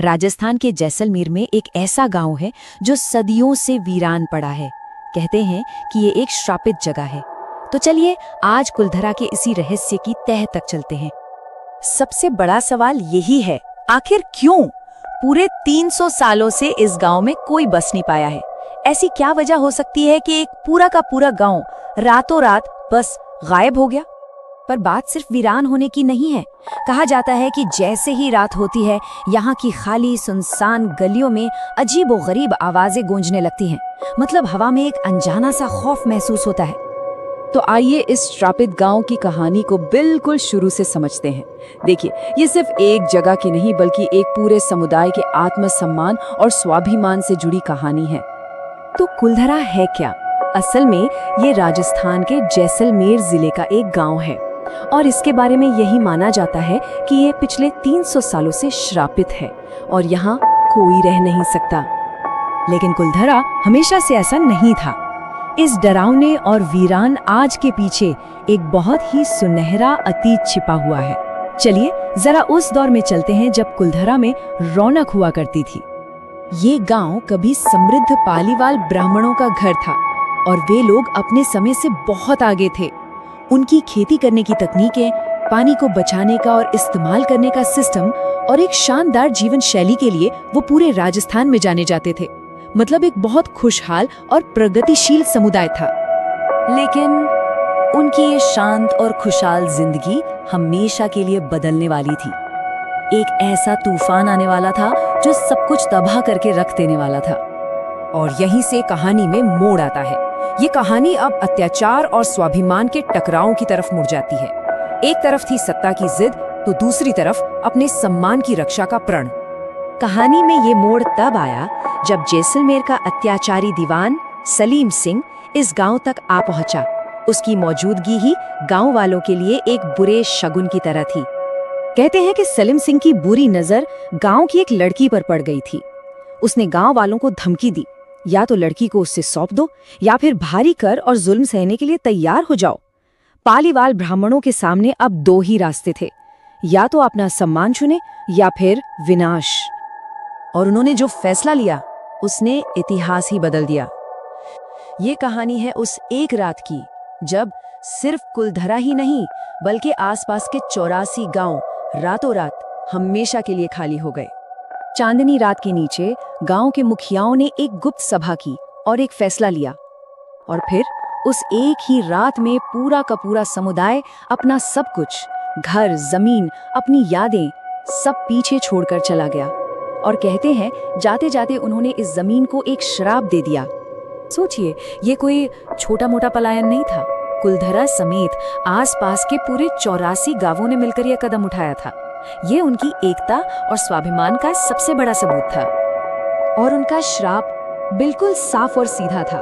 राजस्थान के जैसलमेर में एक ऐसा गांव है जो सदियों से वीरान पड़ा है। कहते हैं कि ये एक श्रापित जगह है। तो चलिए आज कुलधरा के इसी रहस्य की तह तक चलते हैं। सबसे बड़ा सवाल यही है, आखिर क्यों पूरे 300 सालों से इस गांव में कोई बस नहीं पाया है? ऐसी क्या वजह हो सकती है कि एक पूरा का पूरा गांव रातों रात बस गायब हो गया? पर बात सिर्फ वीरान होने की नहीं है। कहा जाता है कि जैसे ही रात होती है, यहाँ की खाली सुनसान गलियों में अजीबोगरीब आवाजें गूंजने लगती हैं। मतलब हवा में एक अनजाना सा खौफ महसूस होता है। तो आइए इस श्रापित गांव की कहानी को बिल्कुल शुरू से समझते हैं। देखिए, ये सिर्फ एक जगह की नहीं बल्कि एक पूरे समुदाय के आत्मसम्मान और स्वाभिमान से जुड़ी कहानी है। तो कुलधरा है क्या? असल में ये राजस्थान के जैसलमेर जिले का एक गांव है और इसके बारे में यही माना जाता है कि ये पिछले 300 सालों से श्रापित है और यहाँ कोई रह नहीं सकता। लेकिन कुलधरा हमेशा से ऐसा नहीं था। इस डरावने और वीरान आज के पीछे एक बहुत ही सुनहरा अतीत छिपा हुआ है। चलिए जरा उस दौर में चलते हैं जब कुलधरा में रौनक हुआ करती थी। ये गांव कभी समृद्ध पालीवाल ब्राह्मणों का घर था और वे लोग अपने समय से बहुत आगे थे। उनकी खेती करने की तकनीकें, पानी को बचाने का और इस्तेमाल करने का सिस्टम और एक शानदार जीवन शैली के लिए वो पूरे राजस्थान में जाने जाते थे। मतलब एक बहुत खुशहाल और प्रगतिशील समुदाय था। लेकिन उनकी ये शांत और खुशहाल जिंदगी हमेशा के लिए बदलने वाली थी। एक ऐसा तूफान आने वाला था जो सब कुछ तबाह करके रख देने वाला था। और यहीं से कहानी में मोड़ आता है। ये कहानी अब अत्याचार और स्वाभिमान के टकराव की तरफ मुड़ जाती है। एक तरफ थी सत्ता की जिद, तो दूसरी तरफ अपने सम्मान की रक्षा का प्रण। कहानी में ये मोड़ तब आया जब जैसलमेर का अत्याचारी दीवान सलीम सिंह इस गांव तक आ पहुंचा। उसकी मौजूदगी ही गांव वालों के लिए एक बुरे शगुन की तरह थी। कहते हैं कि सलीम सिंह की बुरी नजर गांव की एक लड़की पर पड़ गई थी। उसने गांव वालों को धमकी दी, या तो लड़की को उससे सौंप दो या फिर भारी कर और जुल्म सहने के लिए तैयार हो जाओ। पालीवाल ब्राह्मणों के सामने अब दो ही रास्ते थे, या तो अपना सम्मान चुने या फिर विनाश। और उन्होंने जो फैसला लिया उसने इतिहास ही बदल दिया। ये कहानी है उस एक रात की जब सिर्फ कुलधरा ही नहीं बल्कि आसपास के 84 गांव रातों रात हमेशा के लिए खाली हो गए। चांदनी रात के नीचे गांव के मुखियाओं ने एक गुप्त सभा की और एक फैसला लिया। और फिर उस एक ही रात में पूरा का पूरा समुदाय अपना सब कुछ, घर, जमीन, अपनी यादें सब पीछे छोड़कर चला गया। और कहते हैं जाते जाते उन्होंने इस जमीन को एक श्राप दे दिया। सोचिए, ये कोई छोटा मोटा पलायन नहीं था। कुलधरा समेत आसपास के पूरे 84 गांवों ने मिलकर यह कदम उठाया था। ये उनकी एकता और स्वाभिमान का सबसे बड़ा सबूत था। और उनका श्राप बिल्कुल साफ और सीधा था,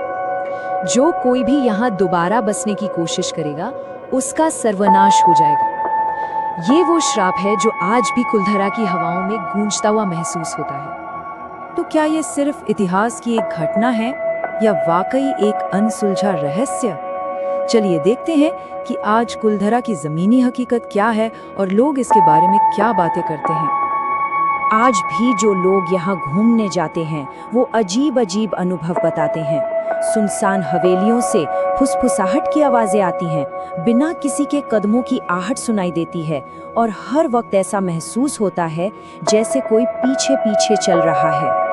जो कोई भी यहाँ दोबारा बसने की कोशिश करेगा उसका सर्वनाश हो जाएगा। ये वो श्राप है जो आज भी कुलधरा की हवाओं में गूंजता हुआ महसूस होता है। तो क्या ये सिर्फ इतिहास की एक घटना है या वाकई एक अनसुलझा रहस्य? चलिए देखते हैं कि आज कुलधरा की जमीनी हकीकत क्या है और लोग इसके बारे में क्या बातें करते हैं। आज भी जो लोग यहाँ घूमने जाते हैं वो अजीब अजीब अनुभव बताते हैं। सुनसान हवेलियों से फुसफुसाहट की आवाजें आती हैं, बिना किसी के कदमों की आहट सुनाई देती है और हर वक्त ऐसा महसूस होता है जैसे कोई पीछे पीछे चल रहा है।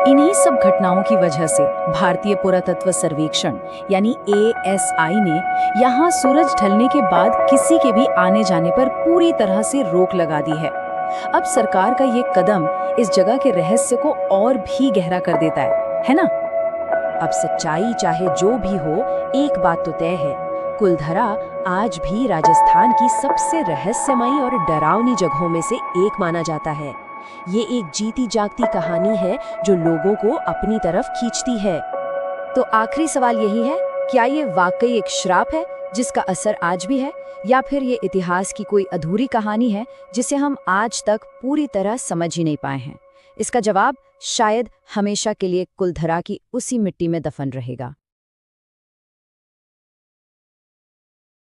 इन्हीं सब घटनाओं की वजह से भारतीय पुरातत्व सर्वेक्षण यानी ASI ने यहाँ सूरज ढलने के बाद किसी के भी आने जाने पर पूरी तरह से रोक लगा दी है। अब सरकार का ये कदम इस जगह के रहस्य को और भी गहरा कर देता है ना? अब सच्चाई चाहे जो भी हो, एक बात तो तय है, कुलधरा आज भी राजस्थान की सबसे रहस्यमयी और डरावनी जगहों में से एक माना जाता है। ये एक जीती जागती कहानी है जो लोगों को अपनी तरफ खींचती है। तो आखिरी सवाल यही है, क्या ये वाकई एक श्राप है जिसका असर आज भी है, या फिर ये इतिहास की कोई अधूरी कहानी है जिसे हम आज तक पूरी तरह समझ ही नहीं पाए हैं? इसका जवाब शायद हमेशा के लिए कुलधरा की उसी मिट्टी में दफन रहेगा।